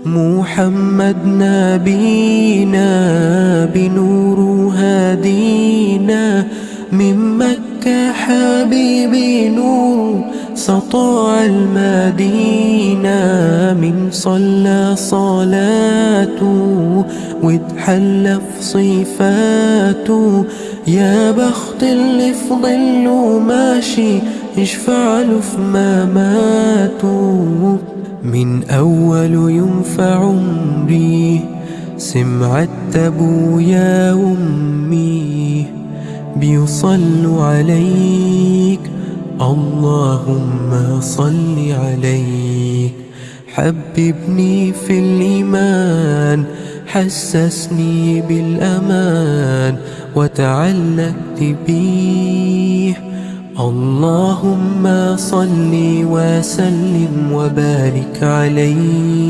محمد نبينا بنور هادينا، من مكة حبيبي نور سطع المدينة، من صلى صلاته واتحلى في صفاته، يا بخت اللي في ظله ماشي يشفع له في مماته. من أول يوم في عمري سمعت أبويا وأمي بيصلوا عليك، اللهم صل عليك. حببني في الإيمان، حسسني بالأمان، وتعلقت بيه، اللهم صل وسلم وبارك عليه.